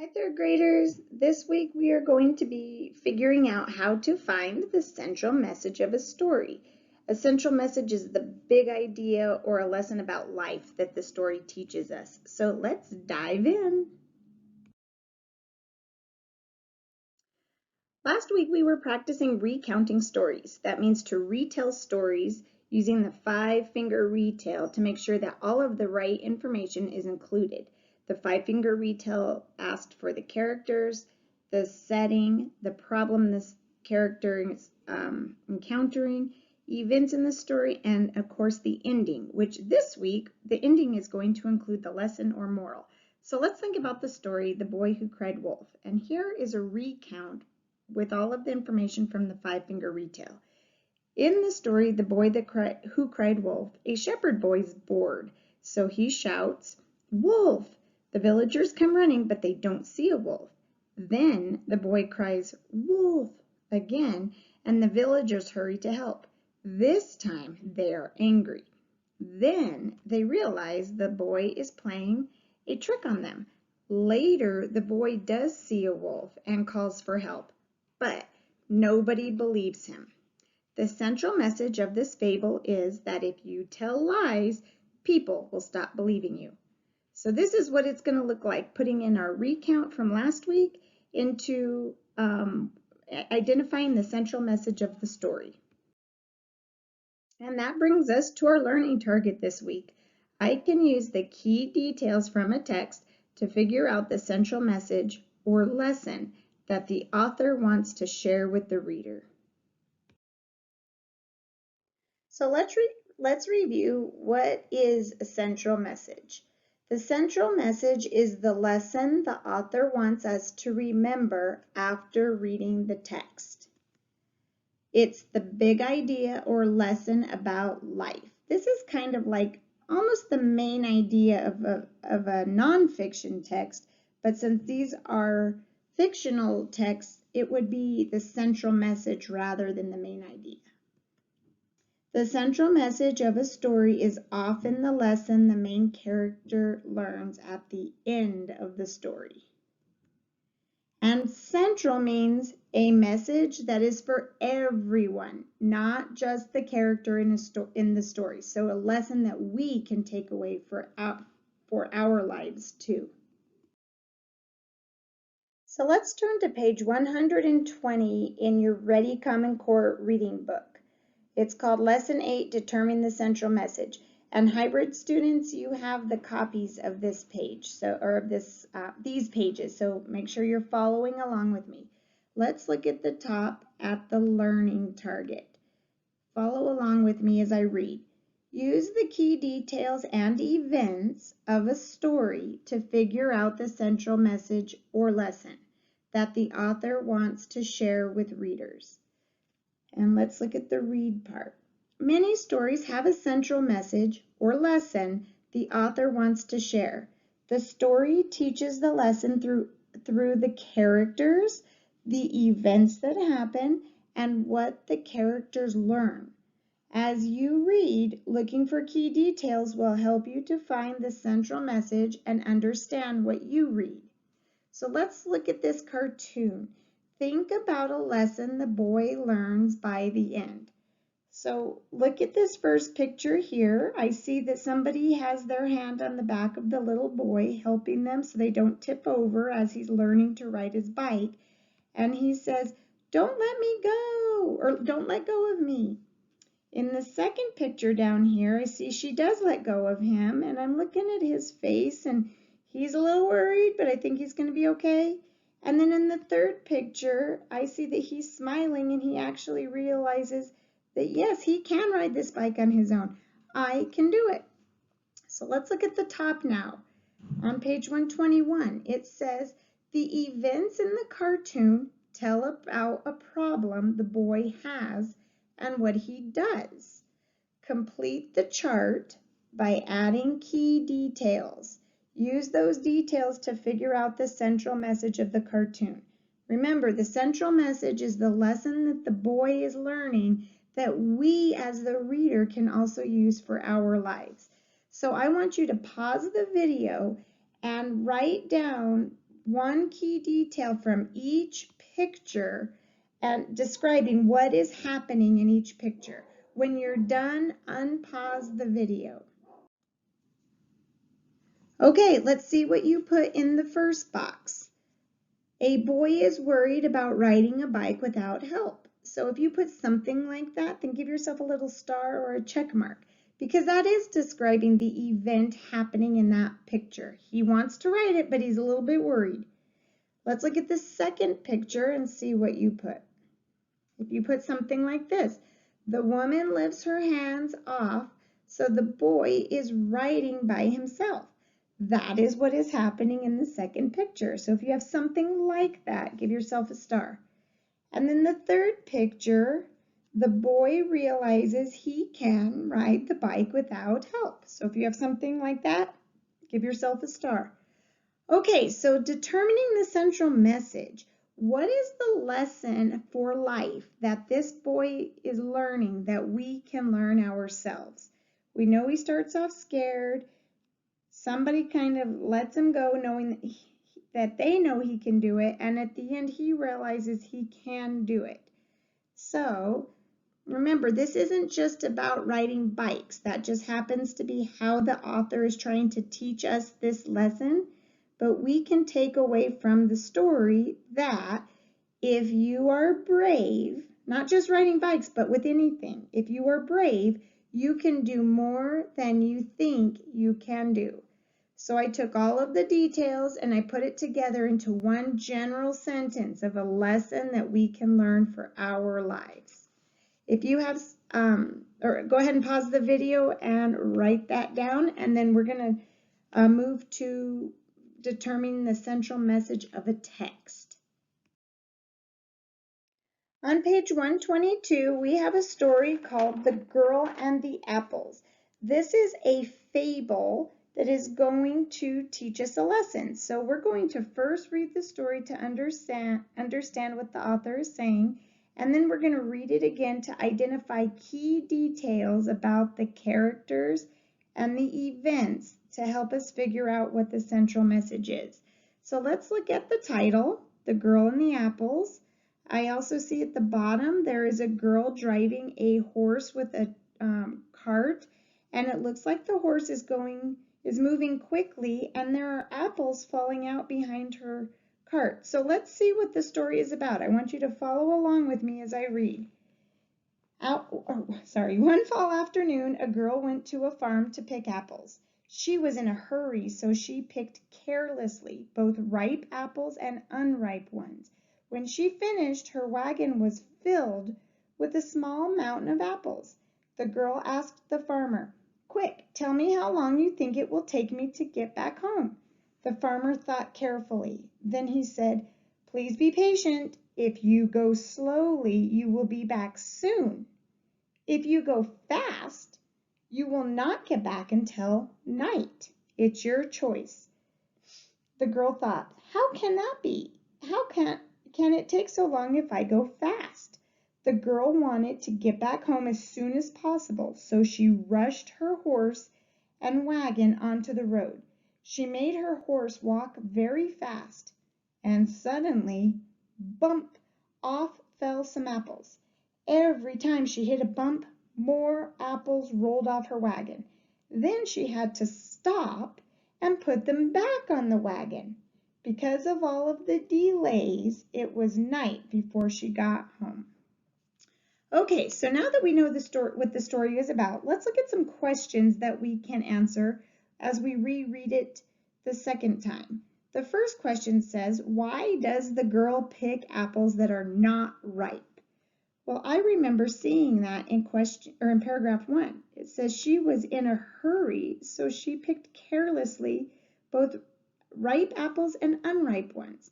Hi, third graders. This week we are going to be figuring out how to find the central message of a story. A central message is the big idea or a lesson about life that the story teaches us. So let's dive in. Last week we were practicing recounting stories. That means to retell stories using the five-finger retell to make sure that all of the right information is included. The five-finger retell asked for the characters, the setting, the problem this character is encountering, events in the story, and of course the ending, which this week the ending is going to include the lesson or moral. So let's think about the story, The Boy Who Cried Wolf. And here is a recount with all of the information from the five-finger retell. In the story, the boy who cried wolf, a shepherd boy is bored, so he shouts, "Wolf!" The villagers come running, but they don't see a wolf. Then the boy cries, "Wolf!" again, and the villagers hurry to help. This time they are angry. Then they realize the boy is playing a trick on them. Later, the boy does see a wolf and calls for help, but nobody believes him. The central message of this fable is that if you tell lies, people will stop believing you. So this is what it's going to look like, putting in our recount from last week into identifying the central message of the story. And that brings us to our learning target this week. I can use the key details from a text to figure out the central message or lesson that the author wants to share with the reader. So let's review what is a central message. The central message is the lesson the author wants us to remember after reading the text. It's the big idea or lesson about life. This is kind of like almost the main idea of a nonfiction text, but since these are fictional texts, it would be the central message rather than the main idea. The central message of a story is often the lesson the main character learns at the end of the story. And central means a message that is for everyone, not just the character in the story. So a lesson that we can take away for our lives too. So let's turn to page 120 in your Ready Common Core reading book. It's called Lesson 8, Determine the Central Message. And hybrid students, you have the copies of this page, these pages, so make sure you're following along with me. Let's look at the top at the learning target. Follow along with me as I read. Use the key details and events of a story to figure out the central message or lesson that the author wants to share with readers. And let's look at the read part. Many stories have a central message or lesson the author wants to share. The story teaches the lesson through the characters, the events that happen, and what the characters learn. As you read, looking for key details will help you to find the central message and understand what you read. So let's look at this cartoon. Think about a lesson the boy learns by the end. So look at this first picture here. I see that somebody has their hand on the back of the little boy, helping them so they don't tip over as he's learning to ride his bike. And he says, "Don't let me go," or "Don't let go of me." In the second picture down here, I see she does let go of him, and I'm looking at his face, and he's a little worried, but I think he's going to be okay. And then in the third picture, I see that he's smiling, and he actually realizes that yes, he can ride this bike on his own. I can do it. So let's look at the top now. On page 121, it says, the events in the cartoon tell about a problem the boy has and what he does. Complete the chart by adding key details. Use those details to figure out the central message of the cartoon. Remember, the central message is the lesson that the boy is learning that we as the reader can also use for our lives. So I want you to pause the video and write down one key detail from each picture and describing what is happening in each picture. When you're done, unpause the video. Okay, let's see what you put in the first box. A boy is worried about riding a bike without help. So if you put something like that, then give yourself a little star or a check mark, because that is describing the event happening in that picture. He wants to ride it, but he's a little bit worried. Let's look at the second picture and see what you put. If you put something like this, the woman lifts her hands off, so the boy is riding by himself. That is what is happening in the second picture. So if you have something like that, give yourself a star. And then the third picture, the boy realizes he can ride the bike without help. So if you have something like that, give yourself a star. Okay, so determining the central message. What is the lesson for life that this boy is learning that we can learn ourselves? We know he starts off scared. Somebody kind of lets him go knowing that they know he can do it, and at the end he realizes he can do it. So remember, this isn't just about riding bikes. That just happens to be how the author is trying to teach us this lesson. But we can take away from the story that if you are brave, not just riding bikes, but with anything, if you are brave, you can do more than you think you can do. So I took all of the details and I put it together into one general sentence of a lesson that we can learn for our lives. If you have, or go ahead and pause the video and write that down, and then we're going to move to determining the central message of a text. On page 122, we have a story called The Girl and the Apples. This is a fable that is going to teach us a lesson. So we're going to first read the story to understand what the author is saying, and then we're going to read it again to identify key details about the characters and the events to help us figure out what the central message is. So let's look at the title, The Girl and the Apples. I also see at the bottom there is a girl driving a horse with a cart, and it looks like the horse is moving quickly, and there are apples falling out behind her cart. So let's see what the story is about. I want you to follow along with me as I read. One fall afternoon, a girl went to a farm to pick apples. She was in a hurry, so she picked carelessly both ripe apples and unripe ones. When she finished, her wagon was filled with a small mountain of apples. The girl asked the farmer, "Quick, tell me how long you think it will take me to get back home." The farmer thought carefully. Then he said, "Please be patient. If you go slowly, you will be back soon. If you go fast, you will not get back until night. It's your choice." The girl thought, "How can that be? How can it take so long if I go fast?" The girl wanted to get back home as soon as possible, so she rushed her horse and wagon onto the road. She made her horse walk very fast, and suddenly, bump, off fell some apples. Every time she hit a bump, more apples rolled off her wagon. Then she had to stop and put them back on the wagon. Because of all of the delays, it was night before she got home. Okay, so now that we know what the story is about, let's look at some questions that we can answer as we reread it the second time. The first question says, why does the girl pick apples that are not ripe? Well, I remember seeing that in paragraph 1. It says she was in a hurry, so she picked carelessly both ripe apples and unripe ones.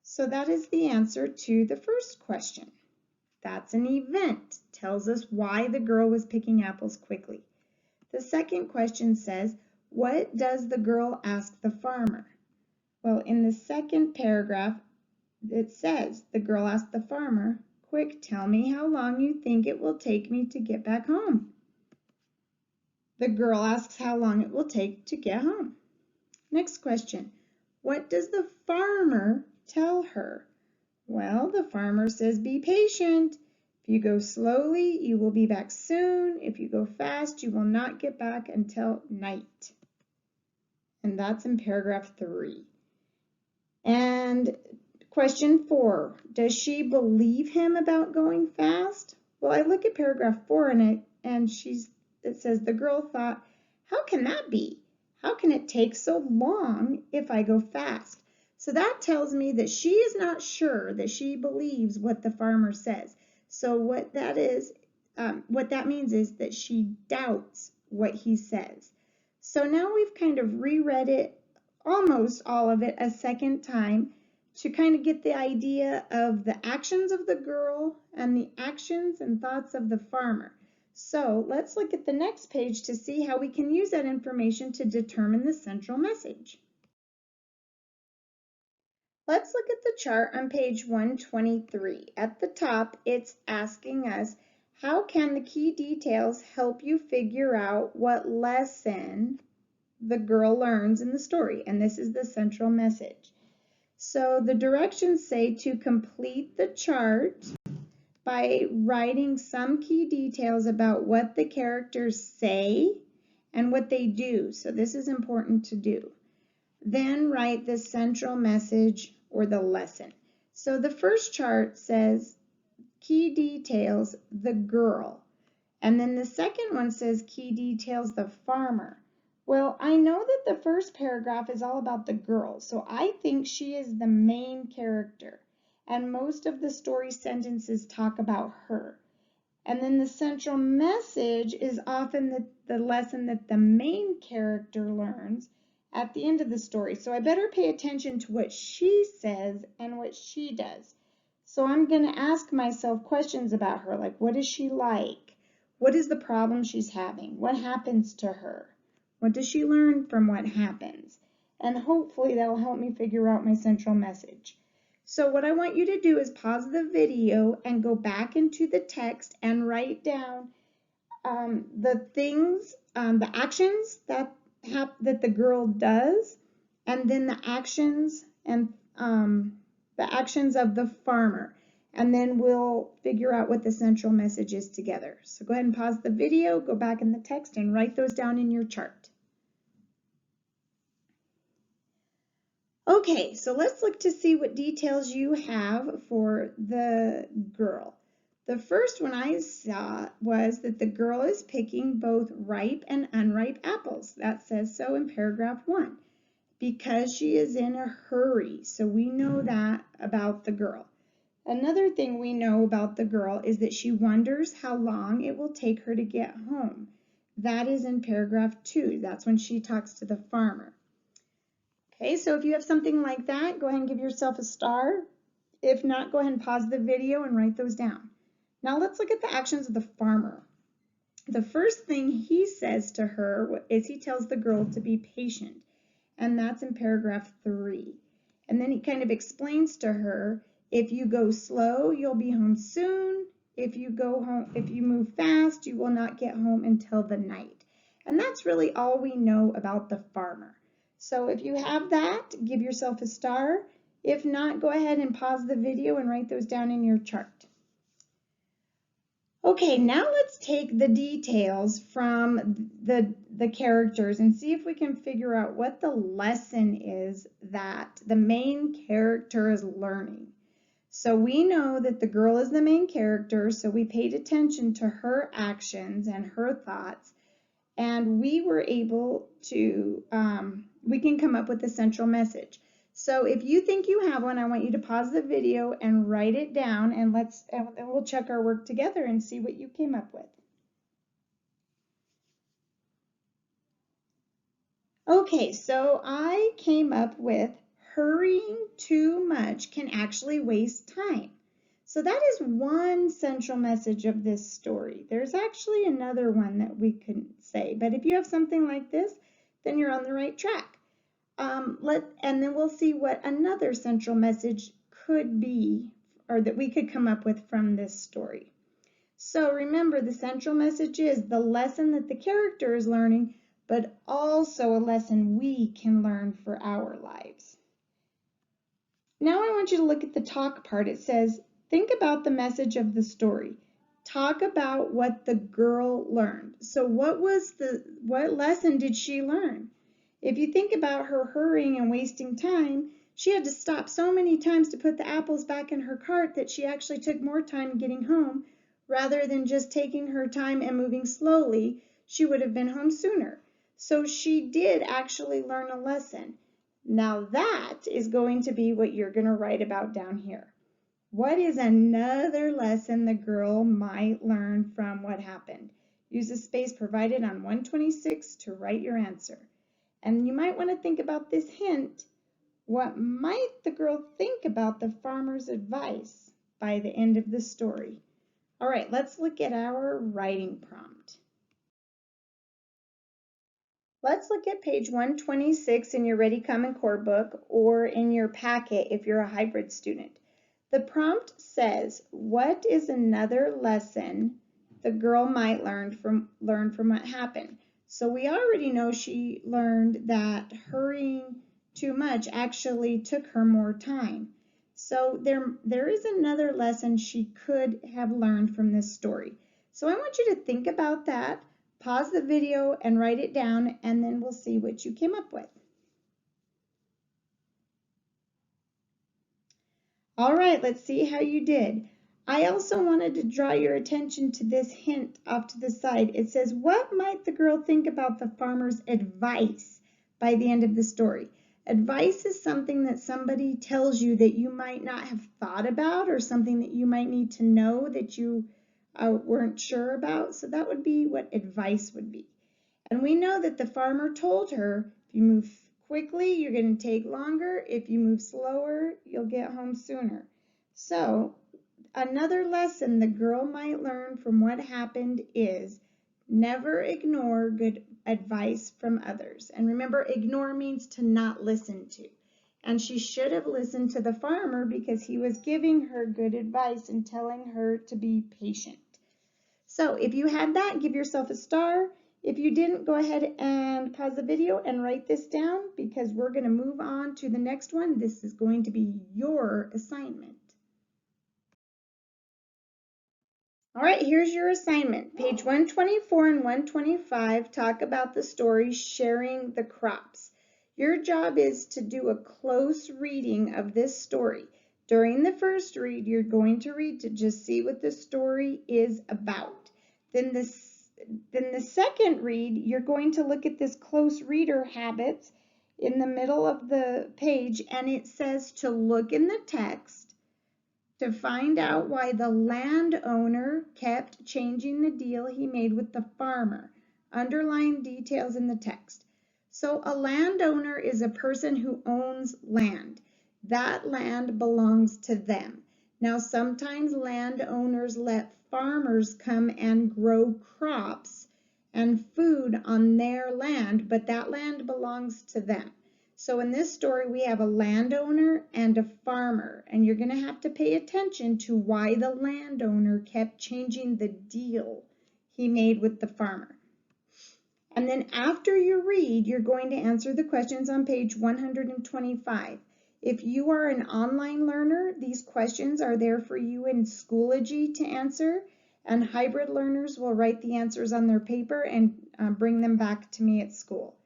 So that is the answer to the first question. That's an event. Tells us why the girl was picking apples quickly. The second question says, what does the girl ask the farmer? Well, in the second paragraph, it says, the girl asked the farmer, "Quick, tell me how long you think it will take me to get back home." The girl asks how long it will take to get home. Next question. What does the farmer tell her? Well, the farmer says, be patient. If you go slowly, you will be back soon. If you go fast, you will not get back until night. And that's in paragraph 3. And question 4, does she believe him about going fast? Well, I look at paragraph 4 and it says the girl thought, how can that be? How can it take so long if I go fast? So that tells me that she is not sure that she believes what the farmer says. So what that means is that she doubts what he says. So now we've kind of reread it, almost all of it, a second time to kind of get the idea of the actions of the girl and the actions and thoughts of the farmer. So let's look at the next page to see how we can use that information to determine the central message. Let's look at the chart on page 123. At the top, it's asking us, how can the key details help you figure out what lesson the girl learns in the story? And this is the central message. So the directions say to complete the chart by writing some key details about what the characters say and what they do. So this is important to do. Then write the central message or the lesson. So the first chart says key details, the girl. And then the second one says key details, the farmer. Well, I know that the first paragraph is all about the girl, so I think she is the main character. And most of the story sentences talk about her. And then the central message is often the lesson that the main character learns at the end of the story. So I better pay attention to what she says and what she does. So I'm going to ask myself questions about her, like what is she like? What is the problem she's having? What happens to her? What does she learn from what happens? And hopefully that'll help me figure out my central message. So what I want you to do is pause the video and go back into the text and write down the things, the actions that the girl does, and then the actions and the actions of the farmer. And then we'll figure out what the central message is together. So go ahead and pause the video, go back in the text, and write those down in your chart. Okay, so let's look to see what details you have for the girl. The first one I saw was that the girl is picking both ripe and unripe apples. That says so in paragraph 1 because she is in a hurry. So we know that about the girl. Another thing we know about the girl is that she wonders how long it will take her to get home. That is in paragraph 2. That's when she talks to the farmer. Okay, so if you have something like that, go ahead and give yourself a star. If not, go ahead and pause the video and write those down. Now let's look at the actions of the farmer. The first thing he says to her is he tells the girl to be patient, and that's in paragraph 3. And then he kind of explains to her, if you go slow, you'll be home soon. If you move fast, you will not get home until the night. And that's really all we know about the farmer. So if you have that, give yourself a star. If not, go ahead and pause the video and write those down in your chart. Okay, now let's take the details from the characters and see if we can figure out what the lesson is that the main character is learning. So we know that the girl is the main character, so we paid attention to her actions and her thoughts, and we were able to, we can come up with a central message. So if you think you have one, I want you to pause the video and write it down, and we'll check our work together and see what you came up with. Okay, so I came up with hurrying too much can actually waste time. So that is one central message of this story. There's actually another one that we could say, but if you have something like this, then you're on the right track. And then we'll see what another central message could be, or that we could come up with from this story. So remember, the central message is the lesson that the character is learning, but also a lesson we can learn for our lives. want you to look at the talk part. It says, think about the message of the story. Talk about what the girl learned. So what lesson did she learn? If you think about her hurrying and wasting time, she had to stop so many times to put the apples back in her cart that she actually took more time getting home. Rather than just taking her time and moving slowly, she would have been home sooner. So she did actually learn a lesson. Now that is going to be what you're going to write about down here. What is another lesson the girl might learn from what happened? Use the space provided on 126 to write your answer. And you might want to think about this hint. What might the girl think about the farmer's advice by the end of the story? All right, let's look at our writing prompt. Let's look at page 126 in your Ready Common Core book or in your packet if you're a hybrid student. The prompt says, what is another lesson the girl might learn from what happened? So we already know she learned that hurrying too much actually took her more time. So there is another lesson she could have learned from this story. So I want you to think about that, pause the video and write it down, and then we'll see what you came up with. All right, let's see how you did. I also wanted to draw your attention to this hint off to the side. It says, what might the girl think about the farmer's advice by the end of the story? Advice is something that somebody tells you that you might not have thought about or something that you might need to know that you weren't sure about. So that would be what advice would be. And we know that the farmer told her, if you move quickly, you're going to take longer. If you move slower, you'll get home sooner. So another lesson the girl might learn from what happened is never ignore good advice from others. And remember, ignore means to not listen to. And she should have listened to the farmer because he was giving her good advice and telling her to be patient. So if you had that, give yourself a star. If you didn't, go ahead and pause the video and write this down because we're going to move on to the next one. This is going to be your assignment. All right, here's your assignment. Page 124 and 125 talk about the story Sharing the Crops. Your job is to do a close reading of this story. During the first read, you're going to read to just see what the story is about. Then the second read, you're going to look at this close reader habits in the middle of the page, and it says to look in the text to find out why the landowner kept changing the deal he made with the farmer. Underline details in the text. So a landowner is a person who owns land. That land belongs to them. Now sometimes landowners let farmers come and grow crops and food on their land, but that land belongs to them. So in this story, we have a landowner and a farmer, and you're going to have to pay attention to why the landowner kept changing the deal he made with the farmer. And then after you read, you're going to answer the questions on page 125. If you are an online learner, these questions are there for you in Schoology to answer, and hybrid learners will write the answers on their paper and bring them back to me at school.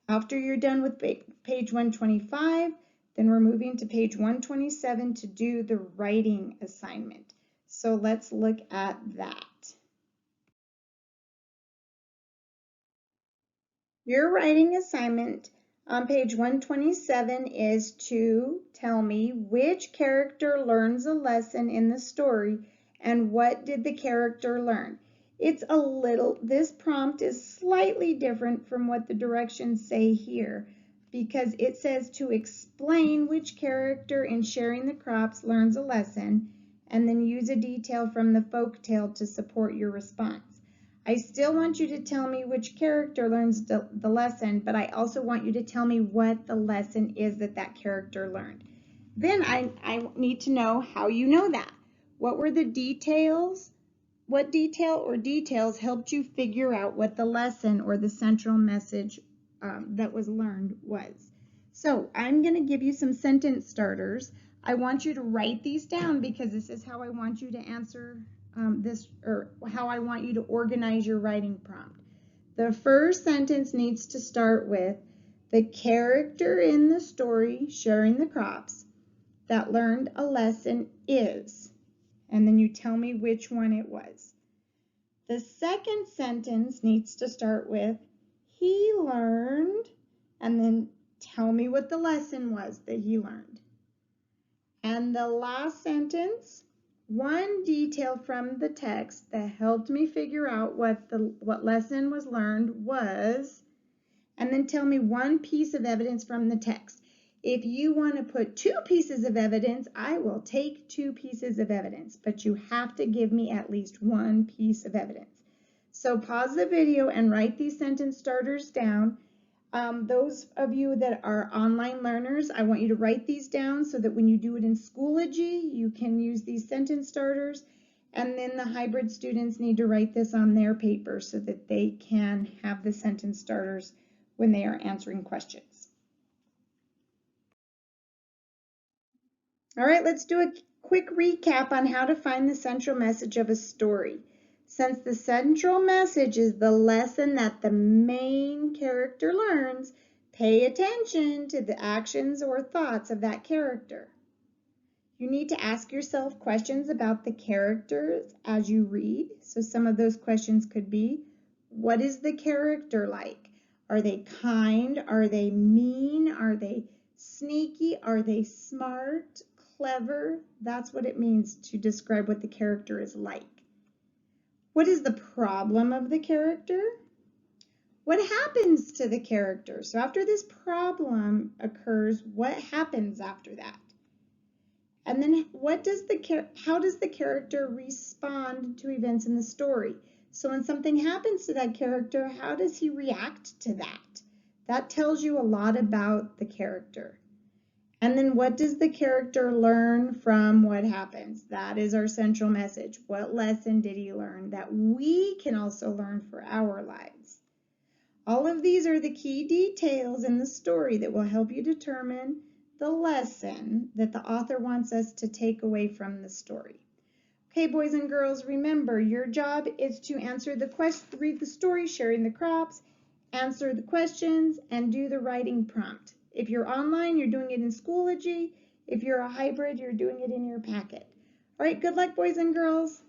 After you're done with page 125, then we're moving to page 127 to do the writing assignment. So let's look at that. Your writing assignment on page 127 is to tell me which character learns a lesson in the story and what did the character learn. This prompt is slightly different from what the directions say here because it says to explain which character in Sharing the Crops learns a lesson and then use a detail from the folk tale to support your response. I still want you to tell me which character learns the lesson, but I also want you to tell me what the lesson is that character learned. Then I need to know how you know that. What were the details? What detail or details helped you figure out what the lesson or the central message that was learned was? So I'm going to give you some sentence starters. I want you to write these down because this is how I want you to answer this, or how I want you to organize your writing prompt. The first sentence needs to start with the character in the story sharing the crops that learned a lesson is, and then you tell me which one it was. The second sentence needs to start with he learned, and then tell me what the lesson was that he learned. And the last sentence, one detail from the text that helped me figure out what lesson was learned was, and then tell me one piece of evidence from the text. If you want to put 2 pieces of evidence, I will take 2 pieces of evidence, but you have to give me at least 1 piece of evidence. So pause the video and write these sentence starters down. Those of you that are online learners, I want you to write these down so that when you do it in Schoology, you can use these sentence starters. And then the hybrid students need to write this on their paper so that they can have the sentence starters when they are answering questions. All right, let's do a quick recap on how to find the central message of a story. Since the central message is the lesson that the main character learns, pay attention to the actions or thoughts of that character. You need to ask yourself questions about the characters as you read. So some of those questions could be, what is the character like? Are they kind? Are they mean? Are they sneaky? Are they smart? Clever? That's what it means to describe what the character is like. What is the problem of the character? What happens to the character? So after this problem occurs, what happens after that? And then how does the character respond to events in the story? So when something happens to that character, how does he react to that? That tells you a lot about the character. And then what does the character learn from what happens? That is our central message. What lesson did he learn that we can also learn for our lives? All of these are the key details in the story that will help you determine the lesson that the author wants us to take away from the story. Okay, boys and girls, remember your job is to answer the question, read the story, sharing the crops, answer the questions, and do the writing prompt. If you're online, you're doing it in Schoology. If you're a hybrid, you're doing it in your packet. All right, good luck, boys and girls.